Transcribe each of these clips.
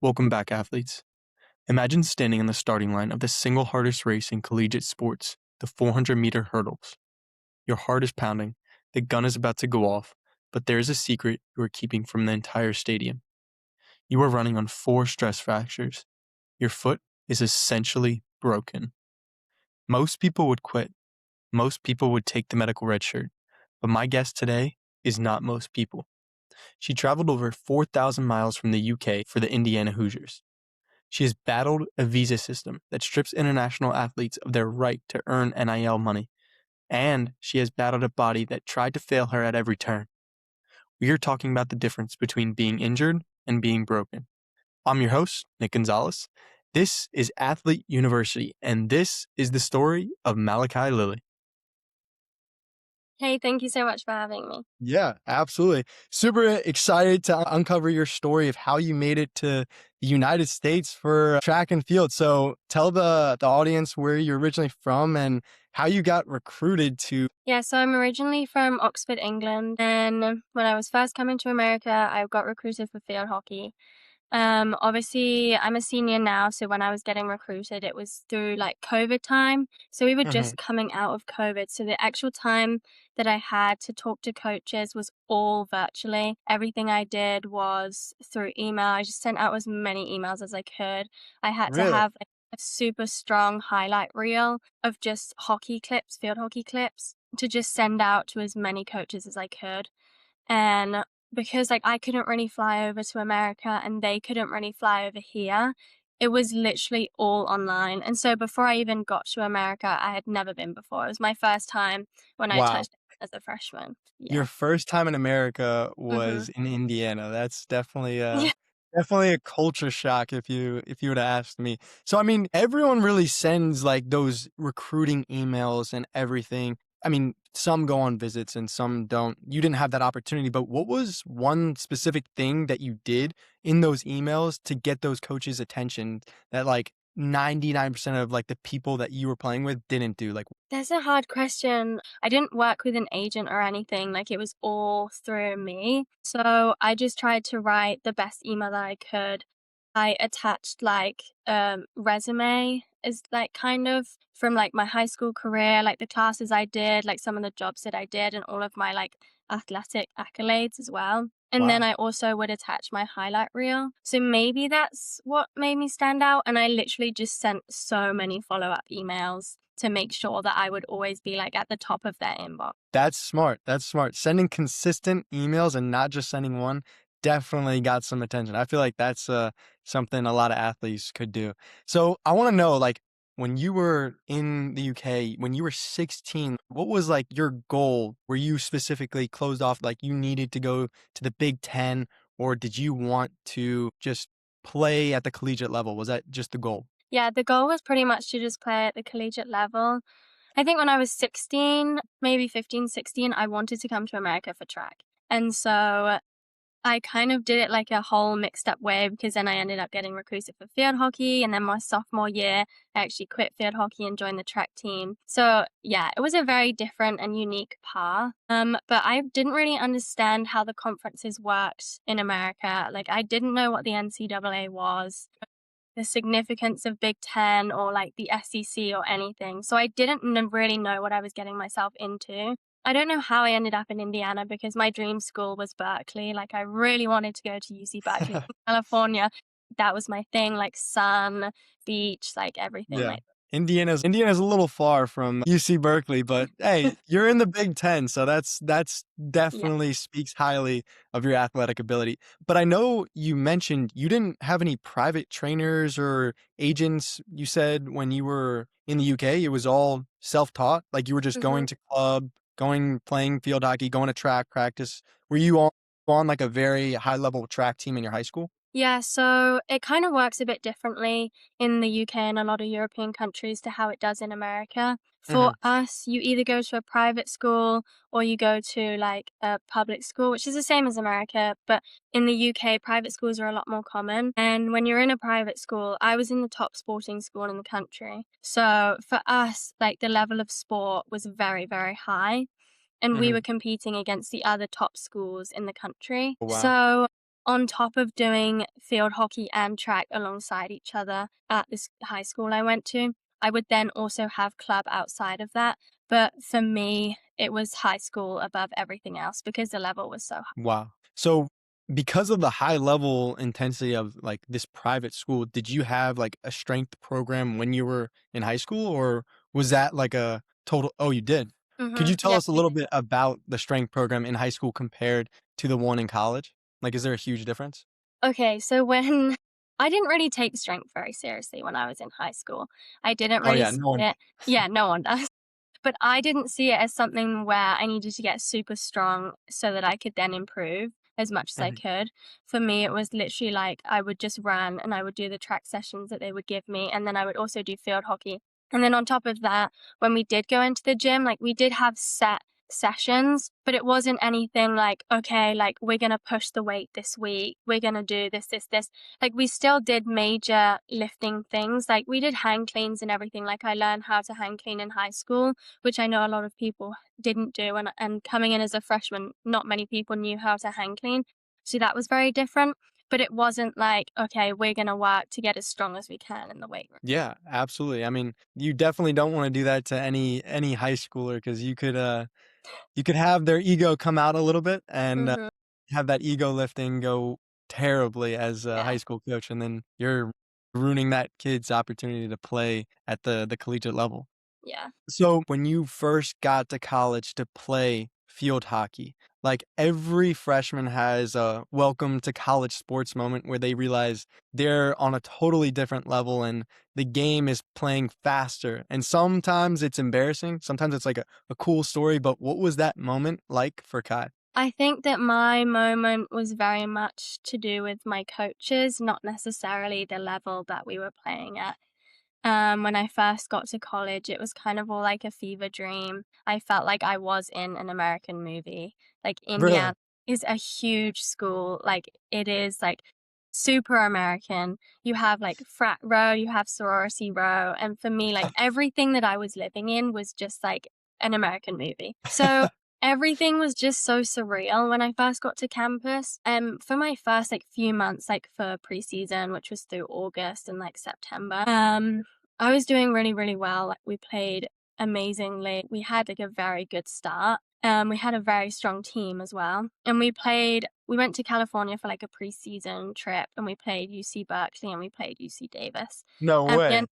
Welcome back, athletes. Imagine standing in the starting line of the single hardest race in collegiate sports, the 400-meter hurdles. Your heart is pounding, the gun is about to go off, but there is a secret you are keeping from the entire stadium. You are running on 4 stress fractures. Your foot is essentially broken. Most people would quit. Most people would take the medical red shirt. But my guest today is not most people. She traveled over 4,000 miles from the UK for the Indiana Hoosiers. She has battled a visa system that strips international athletes of their right to earn NIL money, and she has battled a body that tried to fail her at every turn. We are talking about the difference between being injured and being broken. I'm your host, Nick Gonzalez. This is Athlete University, and this is the story of Malakai Lily. Hey, thank you so much for having me. Yeah, absolutely. Super excited to uncover your story of how you made it to the United States for track and field. So tell the audience where you're originally from and how you got recruited to. Yeah, so I'm originally from Oxford, England. And when I was first coming to America, I got recruited for field hockey. Obviously, I'm a senior now, so when I was getting recruited, it was through like COVID time. So we were Mhm. just coming out of COVID. So the actual time that I had to talk to coaches was all virtually. Everything I did was through email. I just sent out as many emails as I could. I had to Really? have like a super strong highlight reel of just hockey clips, field hockey clips, to just send out to as many coaches as I could. And because like I couldn't really fly over to America and they couldn't really fly over here, it was literally all online. And so before I even got to America, I had never been before. It was my first time when I Wow. touched as a freshman. Your Yeah. first time in America Mhm. was in Indiana. That's definitely Yeah. definitely a culture shock if you would have asked me. So I mean, everyone really sends like those recruiting emails and everything. I mean, some go on visits and some don't. You didn't have that opportunity, but what was one specific thing that you did in those emails to get those coaches' attention that like 99% of like the people that you were playing with didn't do? Like, That's a hard question. I didn't work with an agent or anything, like it was all through me. So I just tried to write the best email that I could. I attached like resume is like kind of from like my high school career, like the classes I did, like some of the jobs that I did and all of my like athletic accolades as well. And then wow. I also would attach my highlight reel. So maybe that's what made me stand out. And I literally just sent so many follow-up emails to make sure that I would always be like at the top of their inbox. That's smart. That's smart. Sending consistent emails and not just sending one definitely got some attention. I feel like that's something a lot of athletes could do. So I want to know, like, when you were in the UK, when you were 16, what was like your goal? Were you specifically closed off, like you needed to go to the Big Ten, or did you want to just play at the collegiate level? Was that just the goal? Yeah, the goal was pretty much to just play at the collegiate level. I think when I was 16, maybe 15, 16, I wanted to come to America for track. And so I kind of did it like a whole mixed up way because then I ended up getting recruited for field hockey. And then my sophomore year, I actually quit field hockey and joined the track team. So yeah, it was a very different and unique path. But I didn't really understand how the conferences worked in America. Like I didn't know what the NCAA was, the significance of Big Ten or like the SEC or anything. So I didn't really know what I was getting myself into. I don't know how I ended up in Indiana because my dream school was Berkeley. Like I really wanted to go to UC Berkeley, California. That was my thing, like sun, beach, like everything Yeah. like Indiana's a little far from UC Berkeley, but hey, you're in the Big Ten, so that's yeah. definitely speaks highly of your athletic ability. But I know you mentioned you didn't have any private trainers or agents. You said when you were in the UK, it was all self-taught, like you were just Mhm. going to club, going playing field hockey, going to track practice. Were you on like a very high level track team in your high school? Yeah, so it kind of works a bit differently in the UK and a lot of European countries to how it does in America. For Mhm. us, you either go to a private school or you go to like a public school, which is the same as America. But in the UK, private schools are a lot more common. And when you're in a private school, I was in the top sporting school in the country. So for us, like the level of sport was very, very high. And we were Mhm. competing against the other top schools in the country. Wow. So on top of doing field hockey and track alongside each other at this high school I went to, I would then also have club outside of that. But for me, it was high school above everything else because the level was so high. Wow. So because of the high level intensity of like this private school, did you have like a strength program when you were in high school, or was that like a total? Oh, you did. Could you tell Yes, us a we little did. bit about the strength program in high school compared to the one in college? Like, is there a huge difference? Okay, so when I didn't really take strength very seriously when I was in high school. I didn't Oh really yeah, see no one. it. Yeah, no one does. But I didn't see it as something where I needed to get super strong so that I could then improve as much as I Mhm. could. For me, it was literally like I would just run and I would do the track sessions that they would give me. And then I would also do field hockey. And then on top of that, when we did go into the gym, like we did have set sessions, but it wasn't anything like, okay, like we're going to push the weight this week. We're going to do this. Like we still did major lifting things. Like we did hang cleans and everything. Like I learned how to hang clean in high school, which I know a lot of people didn't do. And coming in as a freshman, not many people knew how to hang clean. So that was very different. But it wasn't like, okay, we're going to work to get as strong as we can in the weight room. Yeah, absolutely. I mean, you definitely don't want to do that to any high schooler because you could have their ego come out a little bit and Hmm. have that ego lifting go terribly as a Yeah. high school coach, and then you're ruining that kid's opportunity to play at the collegiate level. Yeah. So when you first got to college to play field hockey, like every freshman has a welcome to college sports moment where they realize they're on a totally different level and the game is playing faster. And sometimes it's embarrassing, sometimes it's like a cool story. But what was that moment like for Kai? I think that my moment was very much to do with my coaches, not necessarily the level that we were playing at. When I first got to college, it was kind of all like a fever dream. I felt like I was in an American movie. Like Really? Indiana is a huge school. Like it is like super American. You have like frat row, you have sorority row. And for me, like everything that I was living in was just like an American movie. So everything was just so surreal when I first got to campus. For my first like few months, like for preseason, which was through August and like September, I was doing really, really well. Like we played amazingly. We had like a very good start. We had a very strong team as well. And we went to California for like a preseason trip and we played UC Berkeley and we played UC Davis. No And way.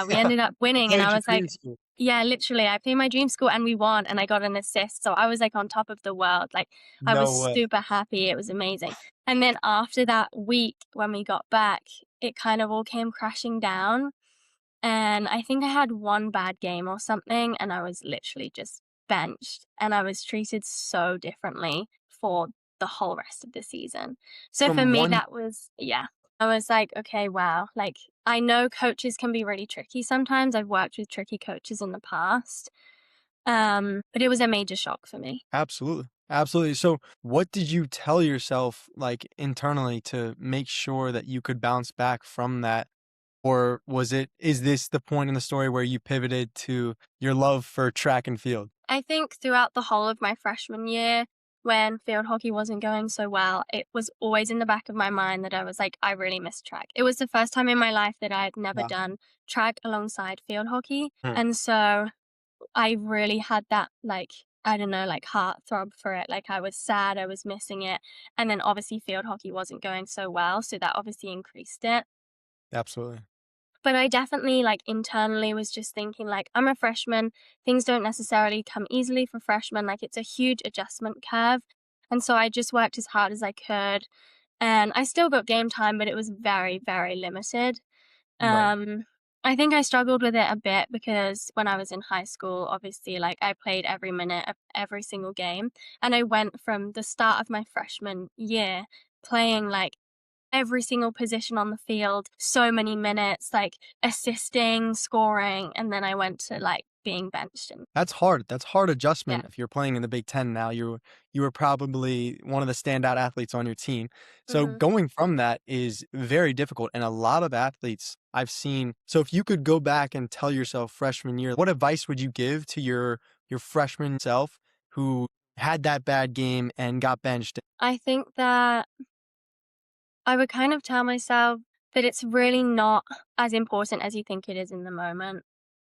we ended up You winning. And played I your was like, dream school. yeah, literally, I played my dream school and we won and I got an assist. So I was like on top of the world. Like I was No way. super happy. It was amazing. And then after that week, when we got back, it kind of all came crashing down. And I think I had one bad game or something, and I was literally just benched. And I was treated so differently for the whole rest of the season. So for From me, one. that was, yeah, I was like, okay, wow. Like, I know coaches can be really tricky sometimes. I've worked with tricky coaches in the past. But it was a major shock for me. Absolutely. Absolutely. So, what did you tell yourself, like internally, to make sure that you could bounce back from that? Or is this the point in the story where you pivoted to your love for track and field? I think throughout the whole of my freshman year, when field hockey wasn't going so well, it was always in the back of my mind that I was like, I really miss track. It was the first time in my life that I had never Wow. done track alongside field hockey. Hmm. And so I really had that, like, I don't know, like heartthrob for it. Like I was sad, I was missing it. And then obviously field hockey wasn't going so well. So that obviously increased it. Absolutely. But I definitely, like, internally was just thinking, like, I'm a freshman. Things don't necessarily come easily for freshmen. Like, it's a huge adjustment curve. And so I just worked as hard as I could. And I still got game time, but it was very, very limited. Right. I think I struggled with it a bit because when I was in high school, obviously, like, I played every minute of every single game. And I went from the start of my freshman year playing, like, every single position on the field, so many minutes, like assisting, scoring, and then I went to like being benched and That's hard. That's hard yeah. adjustment if you're playing in the Big Ten now. You were probably one of the standout athletes on your team. So Mhm. going from that is very difficult. And a lot of athletes I've seen. So if you could go back and tell yourself freshman year, what advice would you give to your freshman self who had that bad game and got benched? I think that I would kind of tell myself that it's really not as important as you think it is in the moment.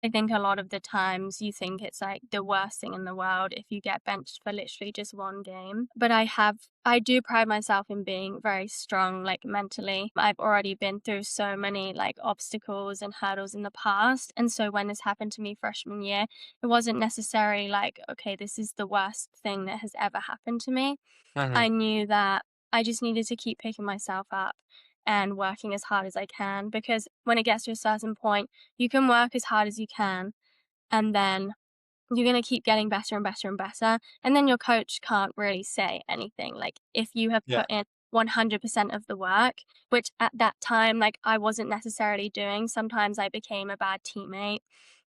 I think a lot of the times you think it's like the worst thing in the world if you get benched for literally just one game. But I do pride myself in being very strong, like mentally. I've already been through so many like obstacles and hurdles in the past. And so when this happened to me freshman year, it wasn't necessarily like, okay, this is the worst thing that has ever happened to me. Uh-huh. I knew that I just needed to keep picking myself up and working as hard as I can, because when it gets to a certain point, you can work as hard as you can, and then you're going to keep getting better and better and better. And then your coach can't really say anything. Like, if you have Yeah. put in 100% of the work, which at that time, like, I wasn't necessarily doing, sometimes I became a bad teammate,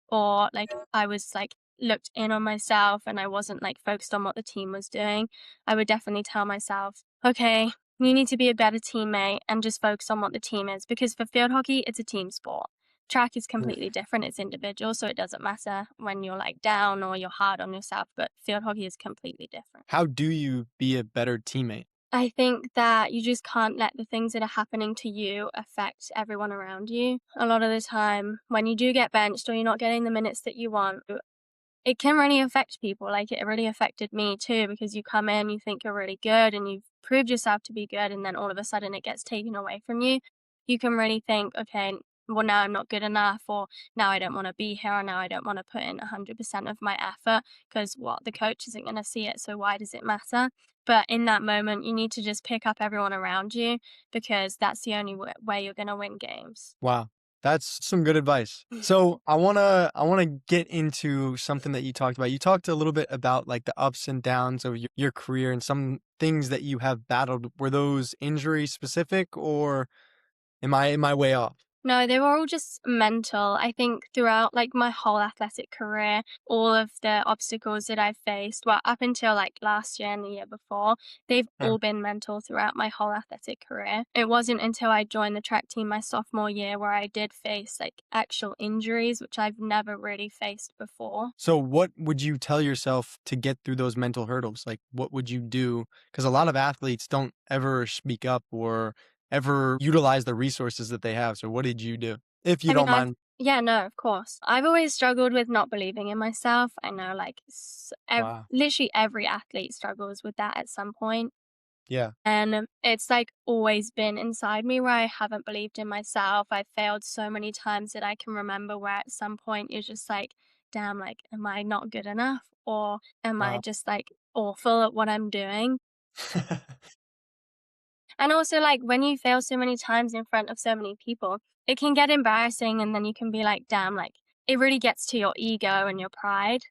or like I was like looked in on myself and I wasn't like focused on what the team was doing. I would definitely tell myself, okay, you need to be a better teammate and just focus on what the team is, because for field hockey, it's a team sport. Track is Mm. completely different. It's individual, so it doesn't matter when you're like down or you're hard on yourself, but field hockey is completely different. How do you be a better teammate? I think that you just can't let the things that are happening to you affect everyone around you. A lot of the time, when you do get benched or you're not getting the minutes that you want, it can really affect people. Like, it really affected me too, because you come in, you think you're really good and you've proved yourself to be good, and then all of a sudden it gets taken away from you. You can really think, okay, well, now I'm not good enough, or now I don't want to be here, or now I don't want to put in 100% of my effort, because what, the coach isn't going to see it, so why does it matter? But in that moment, you need to just pick up everyone around you, because that's the only way you're going to win games. Wow. That's some good advice. So I wanna get into something that you talked about. You talked a little bit about like the ups and downs of your career and some things that you have battled. Were those injury specific, or am I way off? No, they were all just mental. I think throughout like my whole athletic career, all of the obstacles that I've faced, well, up until like last year and the year before, they've Uh, all been mental throughout my whole athletic career. It wasn't until I joined the track team my sophomore year where I did face like actual injuries, which I've never really faced before. So what would you tell yourself to get through those mental hurdles? Like what would you do? Because a lot of athletes don't ever speak up or ever utilize the resources that they have. So what did you do? If you I mean, don't mind. yeah, no, of course. I've always struggled with not believing in myself. I know, like, Wow. literally every athlete struggles with that at some point. Yeah. And it's like always been inside me where I haven't believed in myself. I've failed so many times that I can remember, where at some point you're just like, damn, like, am I not good enough? Or am I Wow. just like awful at what I'm doing? And also, like, when you fail so many times in front of so many people, it can get embarrassing. And then you can be like, damn, like, it really gets to your ego and your pride.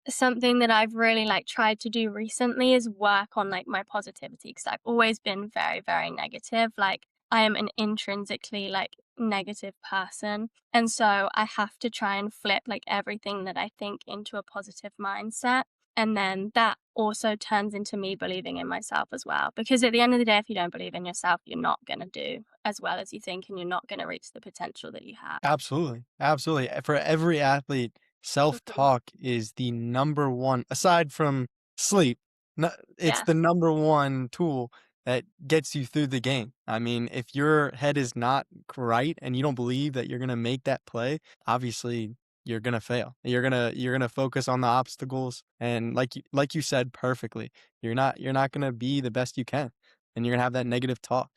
Something that I've really like tried to do recently is work on like my positivity, because I've always been very, very negative. Like, I am an intrinsically like negative person. And so I have to try and flip like everything that I think into a positive mindset. And then that also turns into me believing in myself as well. Because at the end of the day, if you don't believe in yourself, you're not going to do as well as you think, and you're not going to reach the potential that you have. Absolutely. Absolutely. For every athlete, Mhm. self-talk is the number one, aside from sleep, it's Yeah. the number one tool that gets you through the game. I mean, if your head is not right and you don't believe that you're gonna make that play, obviously you're gonna fail. You're gonna focus on the obstacles, and like you said perfectly, you're not gonna be the best you can, and you're gonna have that negative talk.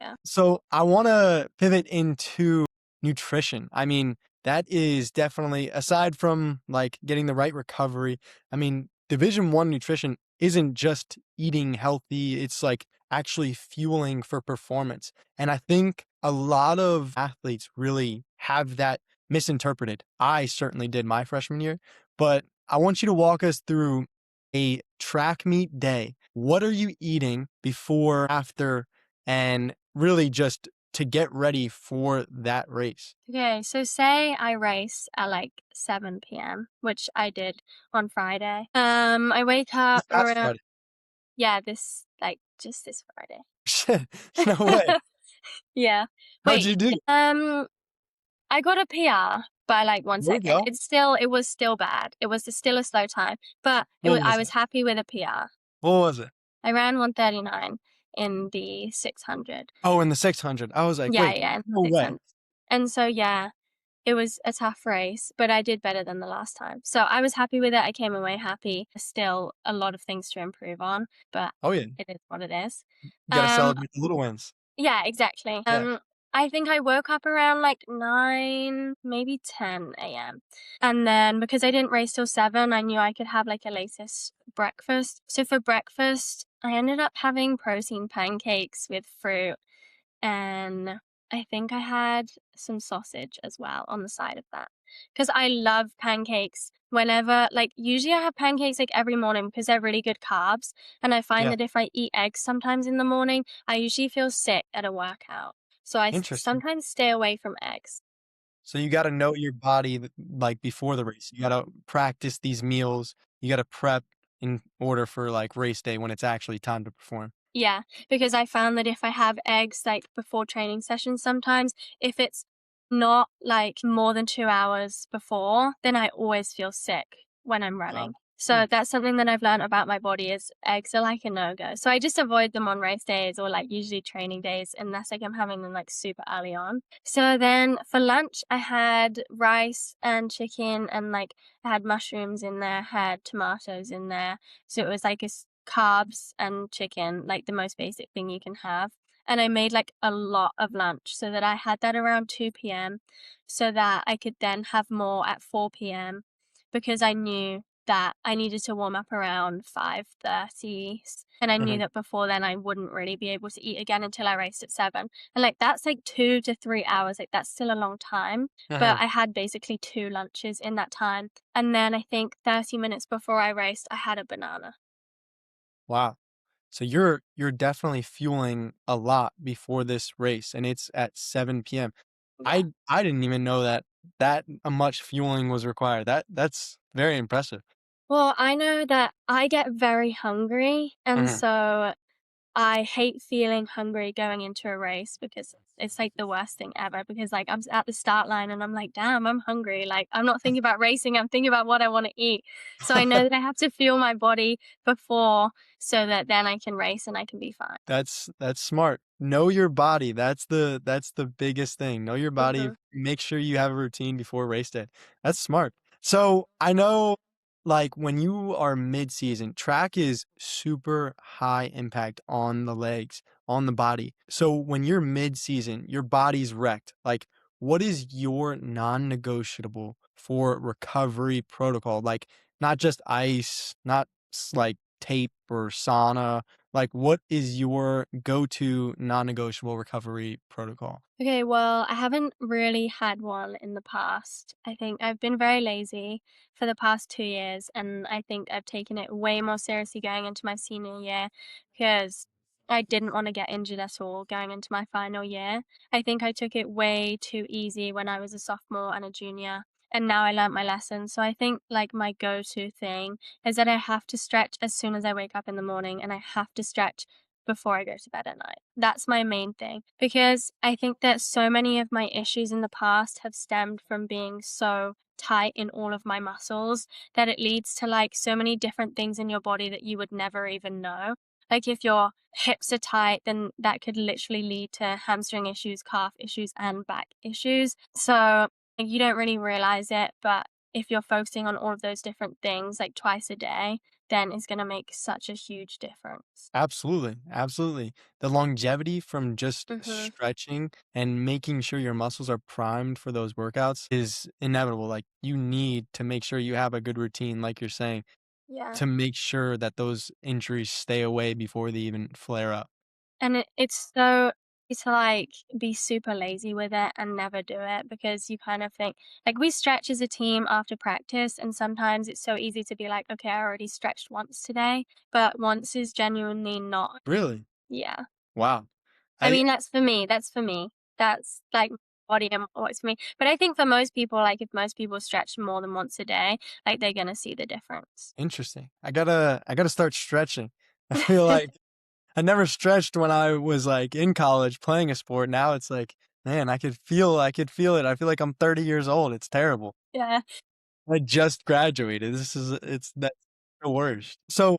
Yeah. So I want to pivot into nutrition. I mean, that is definitely, aside from like getting the right recovery. I mean, Division 1 nutrition isn't just eating healthy, it's like actually fueling for performance. And I think a lot of athletes really have that misinterpreted. I certainly did my freshman year, but I want you to walk us through a track meet day. What are you eating before, after, and really just to get ready for that race? Okay, so say I race at like 7 p.m., which I did on Friday. I wake This up past around, Friday. yeah, this like just this Friday. Shit, no way. Yeah. How'd Wait. you do? Um, I got a PR by like one There we second. go. It was still bad. It was still a slow time, but What I was was it? happy with a PR. What was it? I ran 1:39. in the 600. Oh, in the 600. I was like, Yeah, wait, yeah, in no the way. 600. And so, yeah, it was a tough race, but I did better than the last time. So I was happy with it. I came away happy. Still a lot of things to improve on, but Oh yeah, it is what it is. you got to Um, celebrate the little wins. yeah, exactly. Yeah. I think I woke up around like 9, maybe 10 a.m. And then because I didn't race till 7, I knew I could have like a latest breakfast. So for breakfast, I ended up having protein pancakes with fruit, and I think I had some sausage as well on the side of that. Because I love pancakes whenever, like, usually I have pancakes like every morning because they're really good carbs. And I find Yeah. that if I eat eggs sometimes in the morning, I usually feel sick at a workout. So Interesting. sometimes stay away from eggs. So you got to know your body like before the race. You got to practice these meals. You got to prep in order for like race day when it's actually time to perform. Yeah, because I found that if I have eggs like before training sessions sometimes, if it's not like more than 2 hours before, then I always feel sick when I'm Oh. running. Hmm. So that's something that I've learned about my body is eggs are like a no-go. So I just avoid them on race days or like usually training days unless like I'm having them like super early on. So then for lunch I had rice and chicken and like I had mushrooms in there, had tomatoes in there. So it was like carbs and chicken, like the most basic thing you can have. And I made like a lot of lunch so that I had that around 2 p.m. so that I could then have more at 4 p.m. because I knew that I needed to warm up around 5:30 and I knew Hmm. that before then I wouldn't really be able to eat again until I raced at 7. And like that's like 2 to 3 hours, like that's still a long time, but Uh-huh. I had basically 2 lunches in that time. And then I think 30 minutes before I raced, I had a banana. Wow. So you're definitely fueling a lot before this race, and it's at 7 p.m. Yeah. I didn't even know that much fueling was required. That's very impressive. Well, I know that I get very hungry, and Mhm. so I hate feeling hungry going into a race because it's like the worst thing ever because like I'm at the start line and I'm like, damn, I'm hungry. Like I'm not thinking about racing, I'm thinking about what I want to eat. So I know that I have to fuel my body before so that then I can race and I can be fine. That's smart. Know your body. That's the biggest thing. Know your body. Hmm. Make sure you have a routine before race day. That's smart. So I know like when you are mid-season, track is super high impact on the legs, on the body. So when you're mid-season, your body's wrecked. Like what is your non-negotiable for recovery protocol? Like not just ice, not like tape or sauna, like, what is your go-to non-negotiable recovery protocol? Okay, well, I haven't really had one in the past. I think I've been very lazy for the past 2 years, and I think I've taken it way more seriously going into my senior year because I didn't want to get injured at all going into my final year. I think I took it way too easy when I was a sophomore and a junior, and now I learnt my lesson. So I think like my go-to thing is that I have to stretch as soon as I wake up in the morning, and I have to stretch before I go to bed at night. That's my main thing because I think that so many of my issues in the past have stemmed from being so tight in all of my muscles that it leads to like so many different things in your body that you would never even know. Like if your hips are tight, then that could literally lead to hamstring issues, calf issues, and back issues. So you don't really realize it, but if you're focusing on all of those different things like twice a day, then it's going to make such a huge difference. Absolutely, absolutely. The longevity from just Mhm. stretching and making sure your muscles are primed for those workouts is inevitable. Like, you need to make sure you have a good routine, like you're saying, Yeah. to make sure that those injuries stay away before they even flare up. And it's so easy to like be super lazy with it and never do it because you kind of think like we stretch as a team after practice and sometimes it's so easy to be like, okay, I already stretched once today, but once is genuinely not. Really? Yeah. Wow. I I mean, that's for me. That's for me. That's like body and what's for me. But I think for most people, like if most people stretch more than once a day, like they're gonna see the difference. Interesting. I gotta start stretching. I feel like I never stretched when I was, like, in college playing a sport. Now it's like, man, I could feel it. I feel like I'm 30 years old. It's terrible. Yeah. I just graduated. It's that's the worst. So,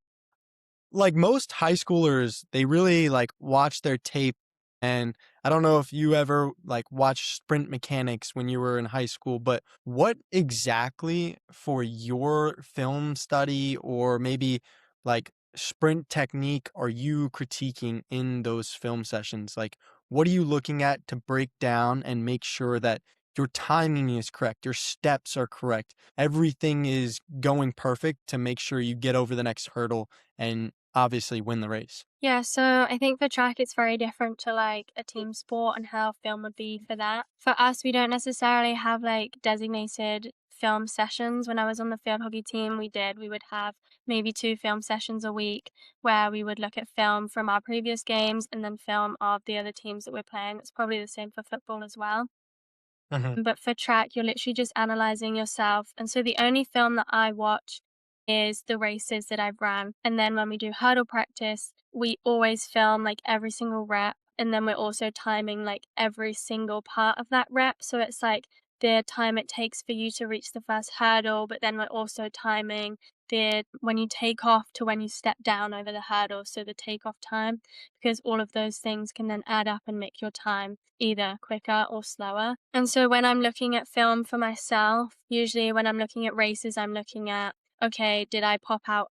like most high schoolers, they really like watch their tape. And I don't know if you ever like watched sprint mechanics when you were in high school, but what exactly for your film study or maybe like sprint technique are you critiquing in those film sessions? Like, what are you looking at to break down and make sure that your timing is correct, your steps are correct, everything is going perfect to make sure you get over the next hurdle and obviously win the race? Yeah, so I think for track it's very different to like a team sport and how film would be for that. For us, we don't necessarily have like designated film sessions. When I was on the field hockey team, we would have maybe 2 film sessions a week where we would look at film from our previous games and then film of the other teams that we're playing. It's probably the same for football as well. Mhm. But for track, you're literally just analyzing yourself. And so the only film that I watch is the races that I've ran. And then when we do hurdle practice, we always film like every single rep. And then we're also timing like every single part of that rep. So it's like the time it takes for you to reach the first hurdle, but then we're also timing the when you take off to when you step down over the hurdle. So the takeoff time, because all of those things can then add up and make your time either quicker or slower. And so when I'm looking at film for myself, usually when I'm looking at races, I'm looking at, okay, did I pop up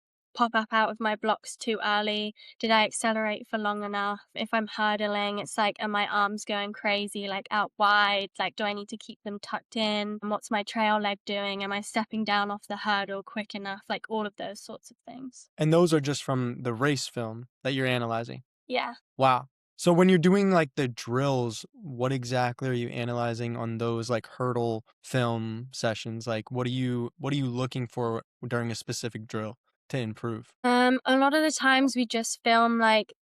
out of my blocks too early? Did I accelerate for long enough? If I'm hurdling, it's like, are my arms going crazy, like out wide? Like, do I need to keep them tucked in? And what's my trail leg doing? Am I stepping down off the hurdle quick enough? Like all of those sorts of things. And those are just from the race film that you're analyzing. Yeah. Wow. So when you're doing like the drills, what exactly are you analyzing on those like hurdle film sessions? Like what are you looking for during a specific drill to improve? A lot of the times we just film like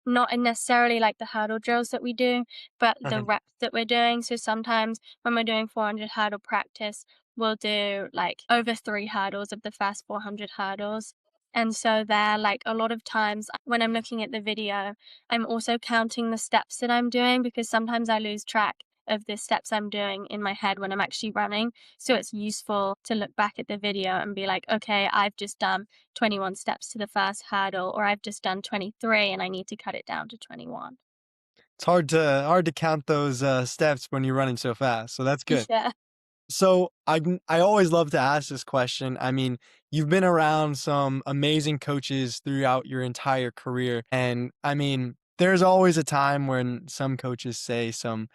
not necessarily like the hurdle drills that we do, but the Mhm. reps that we're doing. So sometimes when we're doing 400 hurdle practice, we'll do like over 3 hurdles of the first 400 hurdles. And so there, like a lot of times when I'm looking at the video, I'm also counting the steps that I'm doing because sometimes I lose track of the steps I'm doing in my head when I'm actually running. So it's useful to look back at the video and be like, okay, I've just done 21 steps to the first hurdle, or I've just done 23 and I need to cut it down to 21. It's hard to count those steps when you're running so fast. So that's good. Yeah. So I always love to ask this question. I mean, you've been around some amazing coaches throughout your entire career, and I mean, there's always a time when some coaches say some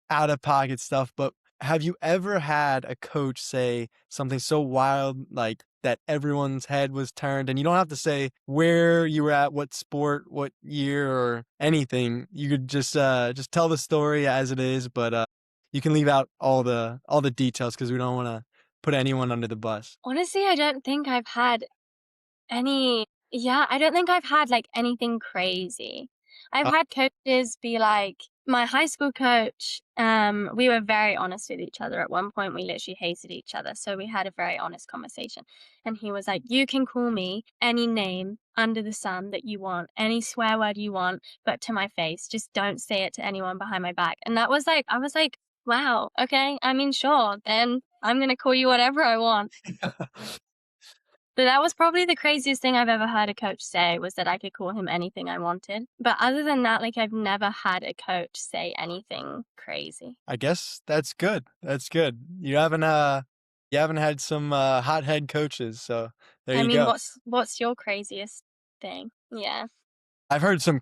out of pocket stuff, but have you ever had a coach say something so wild like that everyone's head was turned, and you don't have to say where you were at, what sport, what year or anything. You could just tell the story as it is, but you can leave out all the details because we don't wanna put anyone under the bus. Honestly, I don't think I've had I don't think I've had like anything crazy. I've Uh, had coaches be like, my high school coach, we were very honest with each other. At one point, we literally hated each other. So we had a very honest conversation. And he was like, you can call me any name under the sun that you want, any swear word you want, but to my face. Just don't say it to anyone behind my back. And that was like, I was like, wow, okay. I mean, sure, then I'm going to call you whatever I want. But that was probably the craziest thing I've ever heard a coach say was that I could call him anything I wanted. But other than that, like I've never had a coach say anything crazy. I guess that's good. That's good. You haven't had some hot head coaches, so there I you mean, go. what's your craziest thing? Yeah. I've heard some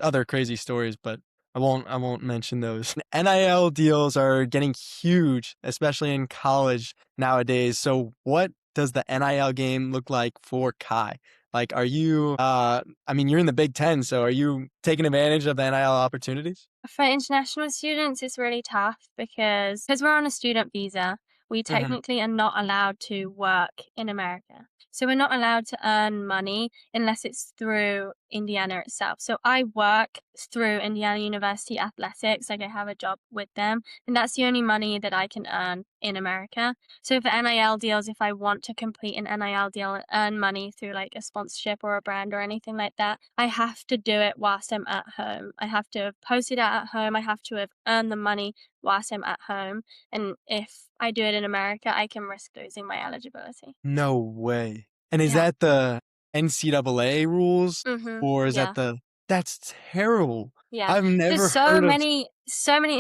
other crazy stories, but I won't mention those. NIL deals are getting huge, especially in college nowadays. So what does the NIL game look like for Kai? Like, are you I mean, you're in the Big Ten, so are you taking advantage of the NIL opportunities? For international students, it's really tough because we're on a student visa, we Mhm. technically are not allowed to work in America. So we're not allowed to earn money unless it's through Indiana itself. So I work through Indiana University Athletics, like I have a job with them, and that's the only money that I can earn in America. So for NIL deals, if I want to complete an NIL deal and earn money through like a sponsorship or a brand or anything like that, I have to do it whilst I'm at home. I have to have posted it at home. I have to have earned the money whilst I'm at home. And if I do it in America, I can risk losing my eligibility. No way. And is Yeah. that NCAA rules, or is that Yeah. the that's terrible. Yeah. I've Just never so heard of many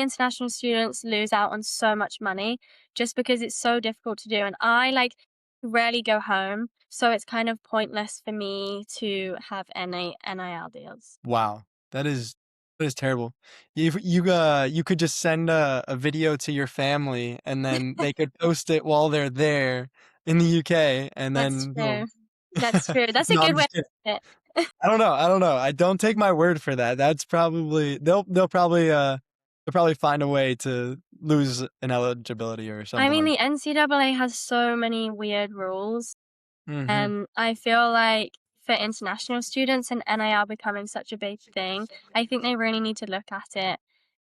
international students lose out on so much money just because it's so difficult to do, and I, like, rarely go home, so it's kind of pointless for me to have any NIL deals. wow. That is terrible. You could just send a video to your family, and then they could post it while they're there in the UK, and That's then they'll true. That's true. That's a No, I'm good way just to kidding. put it. I don't know. I don't take my word for that. That's probably they'll probably find a way to lose an eligibility or I something mean, like the NCAA has so many weird rules. Mhm. And I feel like for international students and NIL becoming such a big thing, I think they really need to look at it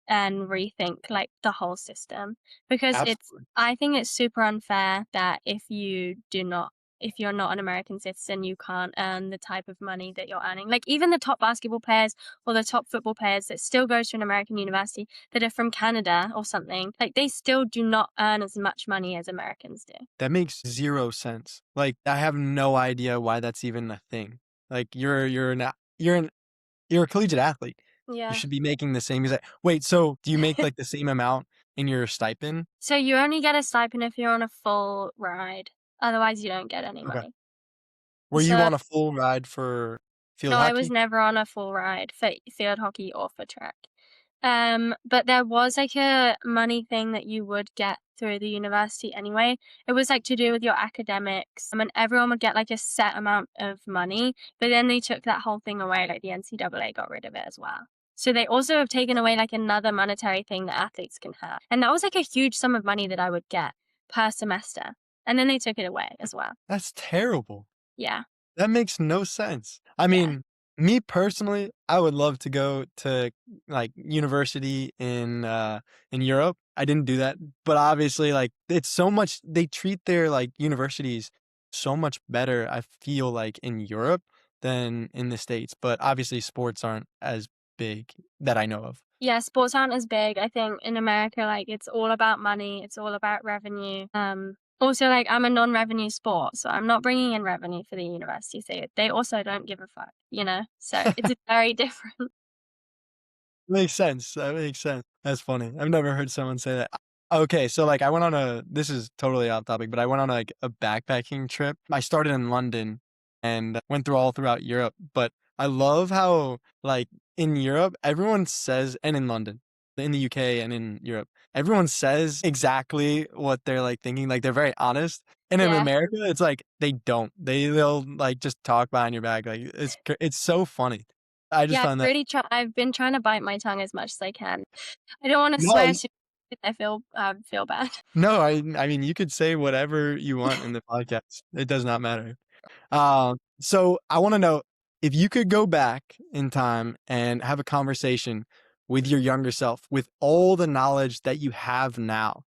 and rethink like the whole system because Absolutely. I think it's super unfair that if you're not an American citizen, you can't earn the type of money that you're earning. Like even the top basketball players or the top football players that still go to an American university that are from Canada or something, like they still do not earn as much money as Americans do. That makes 0 sense. Like, I have no idea why that's even a thing. Like, you're a collegiate athlete. You Yeah. should be making the same exact Wait, so do you make, like, the same amount in your stipend? So you only get a stipend if you're on a full ride. Otherwise, you don't get any Okay. money. Were you So on a full ride for field no, I was hockey? never on a full ride for field hockey or for track. But there was like a money thing that you would get through the university anyway. It was like to do with your academics, and everyone would get like a set amount of money. But then they took that whole thing away, like the NCAA got rid of it as well. So they also have taken away like another monetary thing that athletes can have. And that was like a huge sum of money that I would get per semester. And then they took it away as well. That's terrible. Yeah. That makes no sense. I Yeah. mean, me personally, I would love to go to, like, university in Europe. I didn't do that, but obviously, like, it's so much they treat their, like, universities so much better, I feel like, in Europe than in the States, but obviously sports aren't as big that I know of. Yeah, sports aren't as big. I think in America, like it's all about money, it's all about revenue. Also, like I'm a non-revenue sport, so I'm not bringing in revenue for the university. So they also don't give a fuck, you know. So it's very different. Makes sense, that makes sense. That's funny. I've never heard someone say that. Okay, so, like, I went on a this is totally off topic, but I went on, like, a backpacking trip. I started in London and went throughout Europe, but I love how, like, in Europe, everyone says and in London, in the UK and in Europe, everyone says exactly what they're, like, thinking, like, they're very honest, and in Yeah, America, it's like, they don't. They'll, like, just talk behind your back, like, it's so funny. I just yeah. found that I've been trying to bite my tongue as much as I can. I don't want to No, swear too much. I feel bad. no, I mean, you could say whatever you want in the podcast. It does not matter. So I wanna know if you could go back in time and have a conversation with your younger self, with all the knowledge that you have now,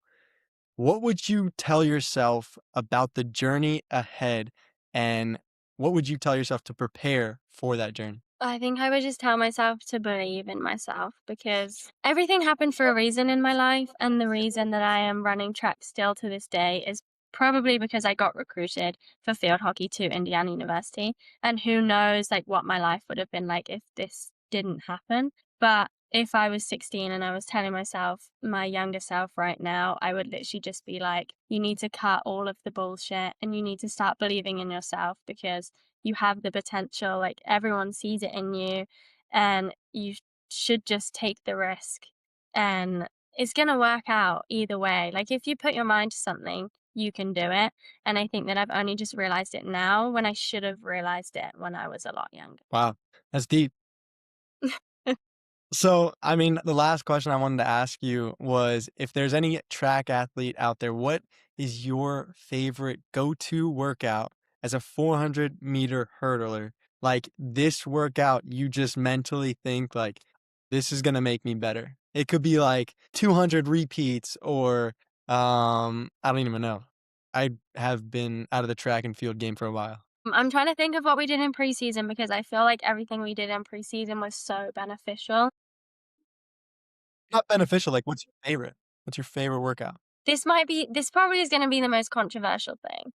what would you tell yourself about the journey ahead, and what would you tell yourself to prepare for that journey? I think I would just tell myself to believe in myself because everything happened for a reason in my life. And the reason that I am running track still to this day is probably because I got recruited for field hockey to Indiana University. And who knows like what my life would have been like if this didn't happen. But if I was 16 and I was telling myself, my younger self right now, I would literally just be like, you need to cut all of the bullshit and you need to start believing in yourself because you have the potential, like everyone sees it in you, and you should just take the risk. And it's going to work out either way. Like if you put your mind to something, you can do it. And I think that I've only just realized it now when I should have realized it when I was a lot younger. Wow, that's deep. So, I mean, the last question I wanted to ask you was if there's any track athlete out there, what is your favorite go-to workout as a 400-meter hurdler? Like this workout, you just mentally think like, this is gonna make me better. It could be like 200 repeats or I don't even know. I have been out of the track and field game for a while. I'm trying to think of what we did in preseason because I feel like everything we did in preseason was so beneficial. Not beneficial. Like, what's your favorite? What's your favorite workout? This probably is going to be the most controversial thing,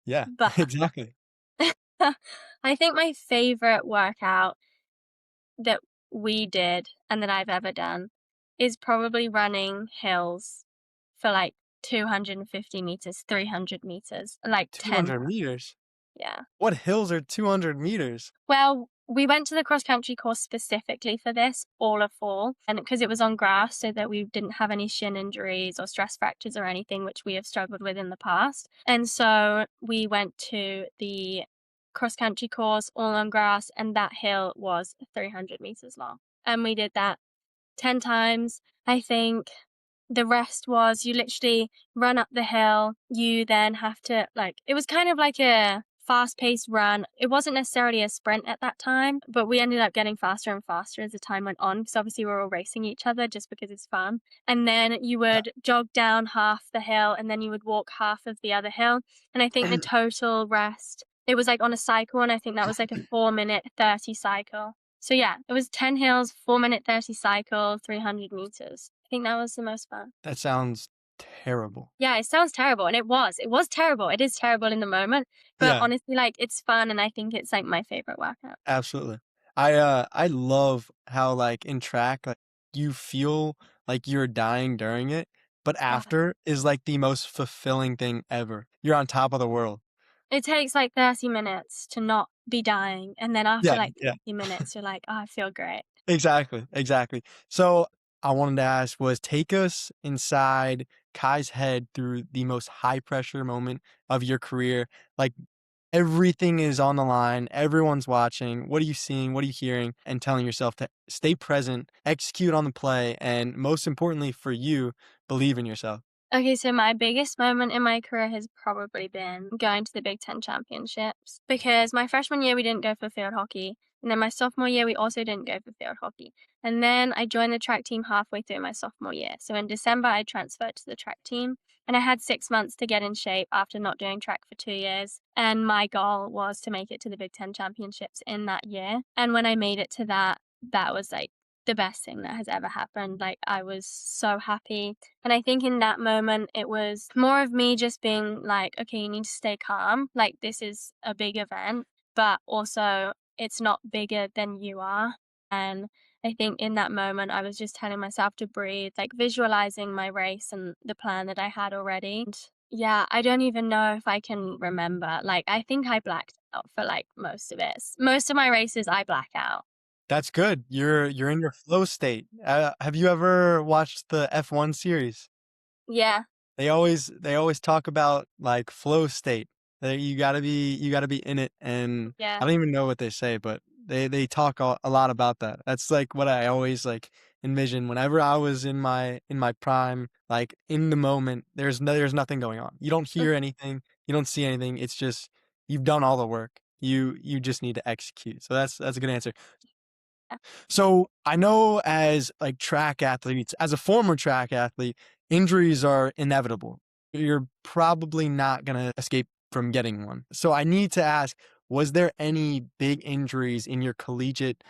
Yeah, but exactly. I think my favorite workout that we did and that I've ever done is probably running hills for like 250 meters, 300 meters, like 10 200 meters? yeah. What hills are 200 meters? Well, we went to the cross country course specifically for this all of fall, and because it was on grass, so that we didn't have any shin injuries or stress fractures or anything, which we have struggled with in the past. And so we went to the cross country course all on grass, and that hill was 300 meters long. And we did that 10 times. I think the rest was you literally run up the hill. You then have to, like, it was kind of like a fast paced run. It wasn't necessarily a sprint at that time, but we ended up getting faster and faster as the time went on because obviously we were all racing each other just because it's fun. And then you Yeah. would jog down half the hill and then you would walk half of the other hill. And I think the total rest, it was like on a cycle, and I think that was like a 4 minute 30 cycle. So yeah, it was 10 hills, 4 minute 30 cycle, 300 meters. I think that was the most fun. That sounds terrible. Yeah, it sounds terrible, and it was. It was terrible. It is terrible in the moment, but Yeah, honestly, like, it's fun, and I think it's, like, my favorite workout. absolutely. I love how, like, in track, like, you feel like you're dying during it, but Oh, after is, like, the most fulfilling thing ever. You're on top of the world. it takes, like, 30 minutes to not be dying, and then after, Yeah, like, yeah. 30 minutes, you're like, "Oh, I feel great." Exactly, exactly. So, I wanted to ask was take us inside Kai's head through the most high pressure moment of your career. Like, everything is on the line, everyone's watching. What are you seeing? What are you hearing? And telling yourself to stay present, execute on the play, and most importantly for you, believe in yourself. Okay, so my biggest moment in my career has probably been going to the Big Ten championships because my freshman year we didn't go for field hockey. And then my sophomore year we also didn't go for field hockey. And then I joined the track team halfway through my sophomore year. So in December I transferred to the track team and I had 6 months to get in shape after not doing track for 2 years. And my goal was to make it to the Big Ten championships in that year. And when I made it to that, that was like the best thing that has ever happened. Like I was so happy, and I think in that moment, it was more of me just being like, okay, you need to stay calm. Like, this is a big event, but also it's not bigger than you are. And I think in that moment, I was just telling myself to breathe, like visualizing my race and the plan that I had already. And yeah, I don't even know if I can remember. Like, I think I blacked out for like most of it. Most of my races, I black out. That's good. You're in your flow state. Have you ever watched the F1 series? Yeah, They always talk about, like, flow state, that you gotta be in it, and yeah. I don't even know what they say, but they talk a lot about that. That's, like, what I always, like, envision whenever I was in my prime, like, in the moment, there's nothing going on. You don't hear anything, you don't see anything, it's just you've done all the work. You just need to execute. So that's a good answer. So I know as like track athletes, as a former track athlete, injuries are inevitable. You're probably not going to escape from getting one. So I need to ask, was there any big injuries in your collegiate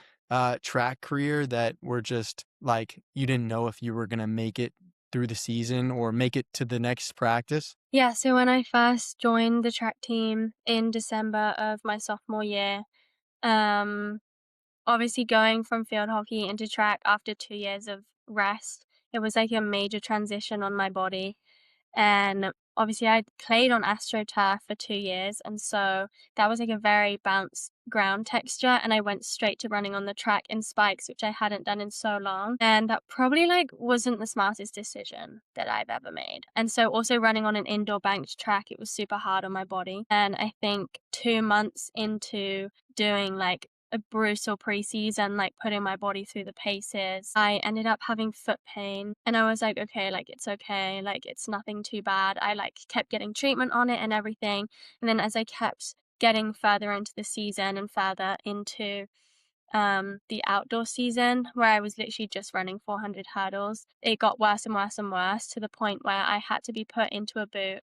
track career that were just like you didn't know if you were going to make it through the season or make it to the next practice? Yeah, so when I first joined the track team in December of my sophomore year, um, obviously going from field hockey into track after 2 years of rest, it was like a major transition on my body. And obviously, I played on AstroTurf for 2 years, and so that was like a very bounce ground texture. And I went straight to running on the track in spikes, which I hadn't done in so long. And that probably like wasn't the smartest decision that I've ever made. And so also running on an indoor banked track, it was super hard on my body. And I think 2 months into doing like a brutal preseason, like putting my body through the paces, I ended up having foot pain. And I was like, it's okay. Like, it's nothing too bad. I like kept getting treatment on it and everything. And then as I kept getting further into the season and further into the outdoor season where I was literally just running 400 hurdles, it got worse and worse and worse to the point where I had to be put into a boot,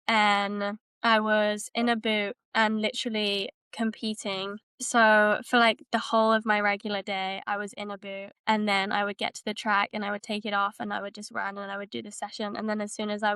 and I was in a boot and literally competing. So for like the whole of my regular day, I was in a boot, and then I would get to the track and I would take it off and I would just run and I would do the session, and then as soon as I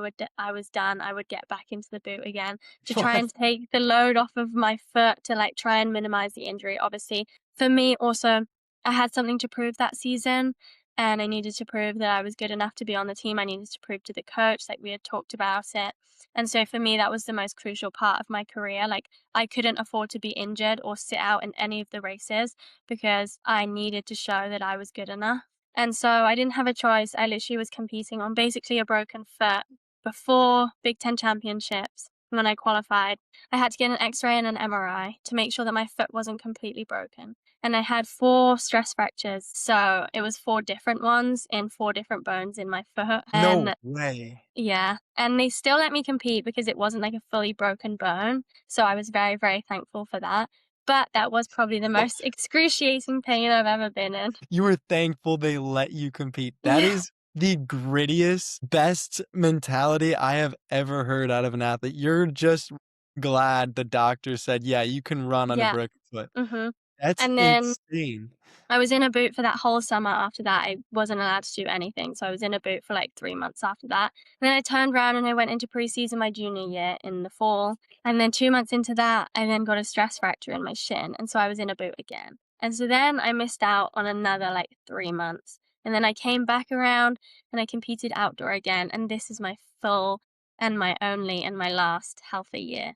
was done, I would get back into the boot again to try and take the load off of my foot to like try and minimize the injury. Obviously, for me also, I had something to prove that season. And I needed to prove that I was good enough to be on the team. I needed to prove to the coach, like we had talked about it. And so for me, that was the most crucial part of my career. Like I couldn't afford to be injured or sit out in any of the races because I needed to show that I was good enough. And so I didn't have a choice. I literally was competing on basically a broken foot before Big Ten championships. When I qualified, I had to get an x-ray and an MRI to make sure that my foot wasn't completely broken. And I had 4 stress fractures. So it was 4 different ones in 4 different bones in my foot. No And way. yeah, and they still let me compete because it wasn't like a fully broken bone, so I was very, very thankful for that, but that was probably the most excruciating pain I've ever been in. You were thankful they let you compete. That Yeah, is the grittiest, best mentality I have ever heard out of an athlete. You're just glad the doctor said, "Yeah, you can run on a yeah, broken foot." mhm, That's and then insane. I was in a boot for that whole summer after that. I wasn't allowed to do anything, so I was in a boot for like 3 months after that. And then I turned around and I went into preseason my junior year in the fall. And then 2 months into that, I then got a stress fracture in my shin, and so I was in a boot again. And so then I missed out on another like 3 months. And then I came back around and I competed outdoor again, and this is my full and my only and my last healthy year.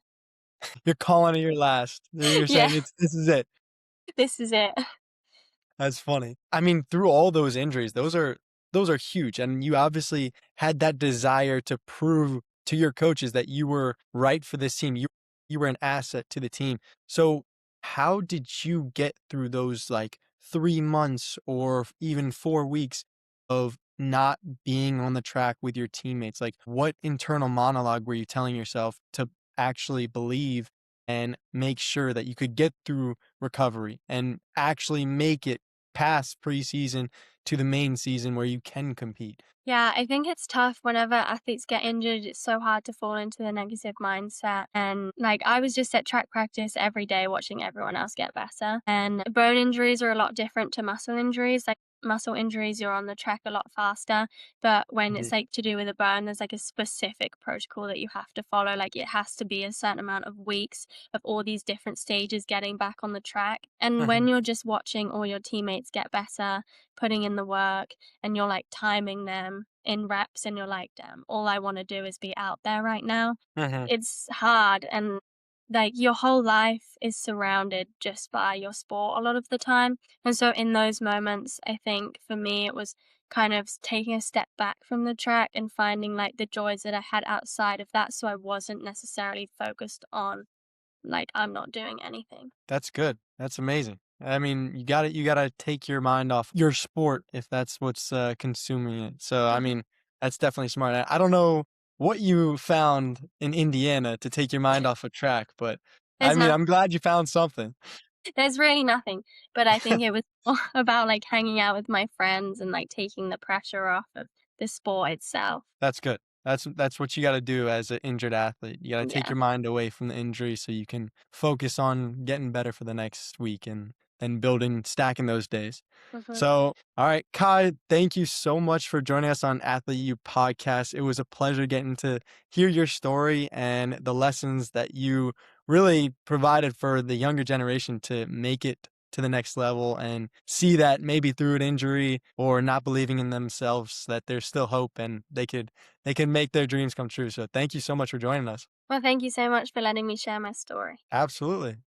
You're calling it your last. You're Yeah, saying this is it. this is it. That's funny. I mean, through all those injuries, those are huge, and you obviously had that desire to prove to your coaches that you were right for this team. You were an asset to the team. So, how did you get through those like 3 months or even 4 weeks of not being on the track with your teammates? Like, what internal monologue were you telling yourself to actually believe and make sure that you could get through recovery and actually make it past preseason to the main season where you can compete? Yeah, I think it's tough whenever athletes get injured. It's so hard to fall into the negative mindset. And like, I was just at track practice every day watching everyone else get better. And bone injuries are a lot different to muscle injuries. Like, muscle injuries, you're on the track a lot faster. But when it's Indeed. like to do with a bone, there's like a specific protocol that you have to follow. Like, it has to be a certain amount of weeks of all these different stages getting back on the track. And when Mhm, you're just watching all your teammates get better, putting in the work, and you're like timing them in reps and you're like, damn, all I want to do is be out there right now. mhm. It's hard, and like your whole life is surrounded just by your sport a lot of the time. And so in those moments, I think for me it was kind of taking a step back from the track and finding like the joys that I had outside of that, so I wasn't necessarily focused on like I'm not doing anything. That's good. That's amazing. I mean, you gotta take your mind off your sport if that's what's, consuming it. So, I Mhm. mean, that's definitely smart. I don't know what you found in Indiana to take your mind off a track, but, I There's mean, not I'm glad you found something. There's really nothing, but I think it was more about, like, hanging out with my friends and, like, taking the pressure off of the sport itself. That's good. That's what you gotta do as an injured athlete. You gotta take Yeah. your mind away from the injury so you can focus on getting better for the next week and building stacking those days. Mhm. So, all right, Kai, thank you so much for joining us on Athlete U podcast. It was a pleasure getting to hear your story and the lessons that you really provided for the younger generation to make it to the next level and see that maybe through an injury or not believing in themselves that there's still hope and they can make their dreams come true. So thank you so much for joining us. Well, thank you so much for letting me share my story. Absolutely.